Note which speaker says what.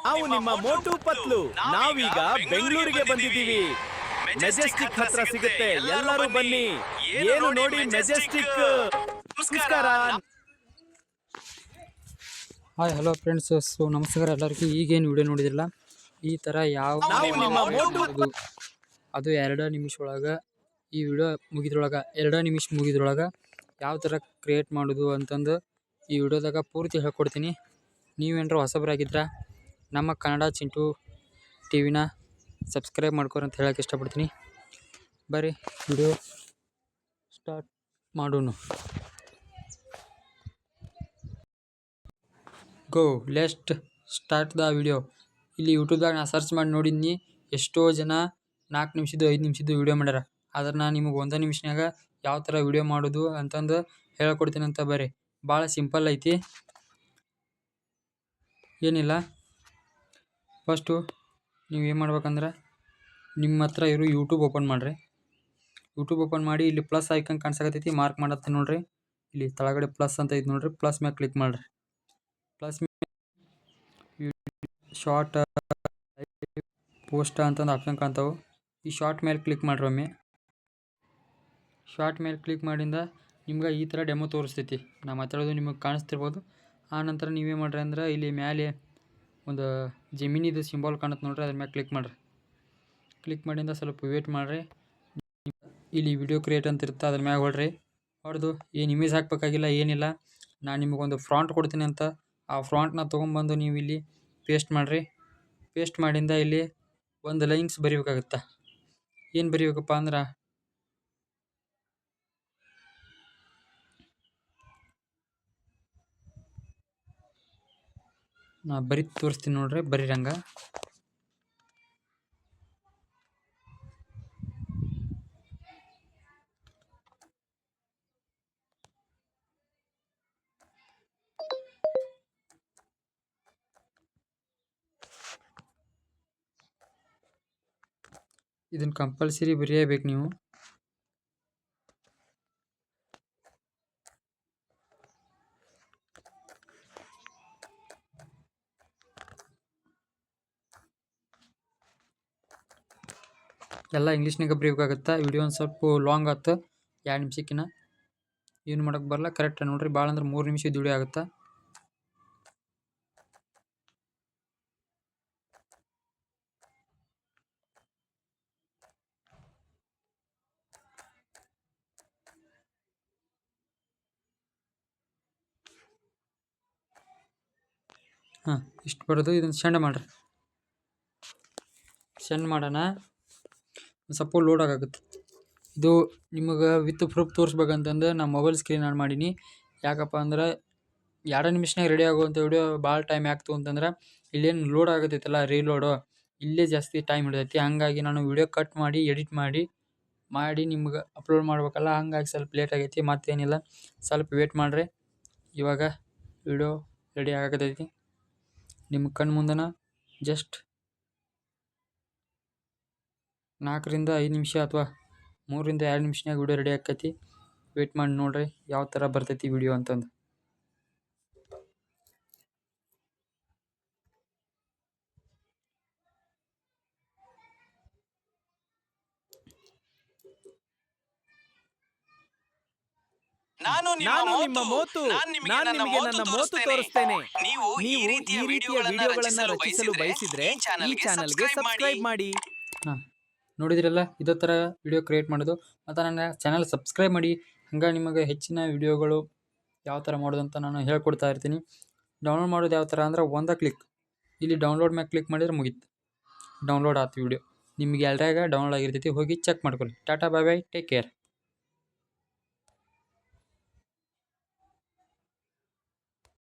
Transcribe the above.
Speaker 1: ನಾವು ನಿಮ್ಮ ಮೋಟು ಪತ್ಲು ನಾವೀಗ ಬೆಂಗಳೂರಿಗೆ ಬಂದಿದ್ದೀವಿ. ಮೆಜೆಸ್ಟಿಕ್ ಹತ್ರ ಸಿಗುತ್ತೆ, ಎಲ್ಲರೂ ಬನ್ನಿ. ಏನು ನೋಡಿ ಮೆಜೆಸ್ಟಿಕ್. ನಮಸ್ಕಾರ.
Speaker 2: ಹಾಯ್ ಹಲೋ ಫ್ರೆಂಡ್ಸ್, ಸೊ ನಮಸ್ಕಾರ ಎಲ್ಲರಿಗೂ. ಈಗೇನು ವಿಡಿಯೋ ನೋಡಿದಿರಲ್ಲ, ಈ ಥರ ಯಾವ ಅದು 2 ನಿಮಿಷ ಒಳಗೆ ಈ ವಿಡಿಯೋ ಮುಗಿದ್ರೊಳಗೆ 2 ನಿಮಿಷ ಮುಗಿದ್ರೊಳಗೆ ಯಾವ ಥರ ಕ್ರಿಯೇಟ್ ಮಾಡೋದು ಅಂತಂದು ಈ ವಿಡಿಯೋದಾಗ ಪೂರ್ತಿ ಹೇಳ್ಕೊಡ್ತೀನಿ. ನೀವೇನಾರು ಹೊಸಬರಾಗಿದ್ರೆ ನಮ್ಮ ಕನ್ನಡ ಚಿಂಟು ಟಿವಿನ ಸಬ್ಸ್ಕ್ರೈಬ್ ಮಾಡ್ಕೊರಿ ಅಂತ ಹೇಳಕ್ಕೆ ಇಷ್ಟಪಡ್ತೀನಿ. ಬರ್ರಿ ವಿಡಿಯೋ ಸ್ಟಾರ್ಟ್ ಮಾಡೋಣ. ಗೋ ಲೆಸ್ಟ್ ಸ್ಟಾರ್ಟ್ ದ ವಿಡಿಯೋ. ಇಲ್ಲಿ ಯೂಟ್ಯೂಬ್ದಾಗ ನಾನು ಸರ್ಚ್ ಮಾಡಿ ನೋಡಿದ್ನಿ, ಎಷ್ಟೋ ಜನ 4 ನಿಮಿಷದ್ದು 5 ನಿಮಿಷದ್ದು ವಿಡಿಯೋ ಮಾಡ್ಯಾರ. ಆದ್ರೆ ನಾನು ನಿಮಗೆ 1 ನಿಮಿಷನಾಗ ಯಾವ ಥರ ವಿಡಿಯೋ ಮಾಡೋದು ಅಂತಂದು ಹೇಳ್ಕೊಡ್ತೀನಿ ಅಂತ. ಬರ್ರಿ, ಭಾಳ ಸಿಂಪಲ್ ಐತಿ, ಏನಿಲ್ಲ. ಫಸ್ಟು ನೀವು ಏನು ಮಾಡ್ಬೇಕಂದ್ರೆ ನಿಮ್ಮ ಹತ್ರ ಇರೋ ಯೂಟ್ಯೂಬ್ ಓಪನ್ ಮಾಡಿರಿ. ಯೂಟ್ಯೂಬ್ ಓಪನ್ ಮಾಡಿ ಇಲ್ಲಿ ಪ್ಲಸ್ ಐಕನ್ ಕಾಣಿಸಕತ್ತೈತಿ, ಮಾರ್ಕ್ ಮಾಡತ್ತೆ ನೋಡ್ರಿ. ಇಲ್ಲಿ ತಳಗಡೆ ಪ್ಲಸ್ ಅಂತ ಐತಿ ನೋಡ್ರಿ, ಪ್ಲಸ್ ಮ್ಯಾಗ ಕ್ಲಿಕ್ ಮಾಡಿರಿ. ಪ್ಲಸ್ ಶಾರ್ಟ್ ಪೋಸ್ಟ್ ಅಂತಂದು ಆಪ್ಷನ್ ಕಾಣ್ತಾವೆ. ಈ ಶಾರ್ಟ್ ಮೇಲೆ ಕ್ಲಿಕ್ ಮಾಡ್ರಿ. ಒಮ್ಮೆ ಶಾರ್ಟ್ ಮೇಲೆ ಕ್ಲಿಕ್ ಮಾಡಿಂದ ನಿಮ್ಗೆ ಈ ಥರ ಡೆಮೋ ತೋರಿಸ್ತೈತಿ. ನಾ ಮಾತಾಡೋದು ನಿಮಗೆ ಕಾಣಿಸ್ತಿರ್ಬೋದು. ಆ ನಂತರ ನೀವೇನು ಮಾಡ್ರಿ ಅಂದ್ರೆ ಇಲ್ಲಿ ಮೇಲೆ ಒಂದು ಜಮೀನಿದು ಸಿಂಬಾಲ್ ಕಾಣುತ್ತೆ ನೋಡ್ರಿ, ಅದ್ರ ಮ್ಯಾಗೆ ಕ್ಲಿಕ್ ಮಾಡಿರಿ. ಕ್ಲಿಕ್ ಮಾಡಿಂದ ಸ್ವಲ್ಪ ವೇಟ್ ಮಾಡಿರಿ. ಇಲ್ಲಿ ವಿಡಿಯೋ ಕ್ರಿಯೇಟ್ ಅಂತ ಇರುತ್ತೆ, ಅದ್ರ ಮ್ಯಾಗೆ ಹೊಡ್ರಿ. ಹೊಡೆದು ಏನು ಇಮೇಜ್ ಹಾಕಬೇಕಾಗಿಲ್ಲ, ಏನಿಲ್ಲ. ನಾನು ನಿಮಗೊಂದು ಫ್ರಾಂಟ್ ಕೊಡ್ತೀನಿ ಅಂತ, ಆ ಫ್ರಾಂಟ್ನ ತೊಗೊಂಬಂದು ನೀವು ಇಲ್ಲಿ ಪೇಸ್ಟ್ ಮಾಡಿರಿ. ಪೇಸ್ಟ್ ಮಾಡಿಂದ ಇಲ್ಲಿ ಒಂದು ಲೈನ್ಸ್ ಬರಿಬೇಕಾಗುತ್ತೆ. ಏನು ಬರಿಬೇಕಪ್ಪ ಅಂದ್ರೆ ನಾ ಬರೀ ತೋರಿಸ್ತೀನಿ ನೋಡ್ರಿ, ಬರೀರಂಗ. ಇದನ್ನು ಕಂಪಲ್ಸರಿ ಬರೆಯಬೇಕು ನೀವು. ಎಲ್ಲ ಇಂಗ್ಲೀಷ್ನಾಗ ಬರೀಬೇಕಾಗತ್ತೆ. ವಿಡಿಯೋ ಒಂದು ಸ್ವಲ್ಪ ಲಾಂಗ್ ಆಯ್ತು, 2 ನಿಮಿಷಕ್ಕಿನ್ನ ಏನು ಮಾಡೋಕ್ಕೆ ಬರಲ್ಲ. ಕರೆಕ್ಟ್ ನೋಡ್ರಿ, ಭಾಳ ಅಂದ್ರೆ 3 ನಿಮಿಷದ ವಿಡಿಯೋ ಆಗುತ್ತೆ. ಹಾಂ, ಇಷ್ಟು ಬರೋದು. ಇದನ್ನು ಸೆಂಡ್ ಮಾಡಿರಿ. ಸೆಂಡ್ ಮಾಡೋಣ. ಸ್ವಲ್ಪ ಲೋಡ್ ಆಗುತ್ತೆ. ಇದು ನಿಮಗೆ ವಿತ್ ಪ್ರೂಫ್ ತೋರಿಸ್ಬೇಕಂತಂದು ನಾನು ಮೊಬೈಲ್ ಸ್ಕ್ರೀನ್ ಆನ್ ಮಾಡೀನಿ. ಯಾಕಪ್ಪ ಅಂದ್ರೆ 2 ನಿಮಿಷನಾಗ ರೆಡಿ ಆಗುವಂಥ ವಿಡಿಯೋ ಭಾಳ ಟೈಮ್ ಆಗ್ತು ಅಂತಂದ್ರೆ ಇಲ್ಲೇನು ಲೋಡ್ ಆಗತ್ತೈತಲ್ಲ, ರೀಲೋಡು, ಇಲ್ಲೇ ಜಾಸ್ತಿ ಟೈಮ್ ಹಿಡಿದೈತಿ. ಹಾಗಾಗಿ ನಾನು ವಿಡಿಯೋ ಕಟ್ ಮಾಡಿ ಎಡಿಟ್ ಮಾಡಿ ನಿಮ್ಗೆ ಅಪ್ಲೋಡ್ ಮಾಡ್ಬೇಕಲ್ಲ, ಹಂಗಾಗಿ ಸ್ವಲ್ಪ ಲೇಟ್ ಆಗೈತಿ. ಮತ್ತೇನಿಲ್ಲ, ಸ್ವಲ್ಪ ವೇಟ್ ಮಾಡಿರಿ. ಇವಾಗ ವಿಡಿಯೋ ರೆಡಿ ಆಗತ್ತೈತಿ ನಿಮ್ಮ ಕಣ್ಣು ಮುಂದನ. ಜಸ್ಟ್ 4 ರಿಂದ 5 ನಿಮಿಷ ಅಥವಾ 3 ರಿಂದ 2 ನಿಮಿಷನಾಗ ವಿಡಿಯೋ ರೆಡಿ ಆಕೈತಿ. ವೇಟ್ ಮಾಡಿ ನೋಡ್ರಿ ಯಾವ ಥರ ಬರ್ತೈತಿ ವಿಡಿಯೋ ಅಂತಂದು.
Speaker 1: ನಾನು ನಿಮ್ಮ ಮೋತು. ನಾನು ನಿಮಗೆ ನನ್ನ ಮೋತು ತೋರಿಸ್ತೇನೆ. ನೀವು ಈ ರೀತಿಯ ವಿಡಿಯೋಗಳನ್ನು ರಚಿಸಲು ಬಯಸಿದ್ರೆ ಈ ಚಾನಲ್ಗೆ ಸಬ್ಸ್ಕ್ರೈಬ್ ಮಾಡಿ.
Speaker 2: ಹಾಂ, ನೋಡಿದ್ರಲ್ಲ, ಇದೇ ಥರ ವಿಡಿಯೋ ಕ್ರಿಯೇಟ್ ಮಾಡೋದು. ಮತ್ತು ನನ್ನ ಚಾನಲ್ ಸಬ್ಸ್ಕ್ರೈಬ್ ಮಾಡಿ. ಹಂಗೆ ನಿಮಗೆ ಹೆಚ್ಚಿನ ವಿಡಿಯೋಗಳು ಯಾವ ಥರ ಮಾಡೋದು ಅಂತ ನಾನು ಹೇಳ್ಕೊಡ್ತಾ ಇರ್ತೀನಿ. ಡೌನ್ಲೋಡ್ ಮಾಡೋದು ಯಾವ ಥರ ಅಂದ್ರೆ ಒಂದೇ ಕ್ಲಿಕ್, ಇಲ್ಲಿ ಡೌನ್ಲೋಡ್ ಮ್ಯಾಗೆ ಕ್ಲಿಕ್ ಮಾಡಿದ್ರೆ ಮುಗೀತು, ಡೌನ್ಲೋಡ್ ಆಯ್ತು ವಿಡಿಯೋ. ನಿಮಗೆ ಎಲ್ರಾಗ ಡೌನ್ಲೋಡ್ ಆಗಿರ್ತೈತಿ, ಹೋಗಿ ಚೆಕ್ ಮಾಡ್ಕೊಳ್ಳಿ. ಟಾಟಾ, ಬಾಯ್ ಬಾಯ್, ಟೇಕ್ ಕೇರ್.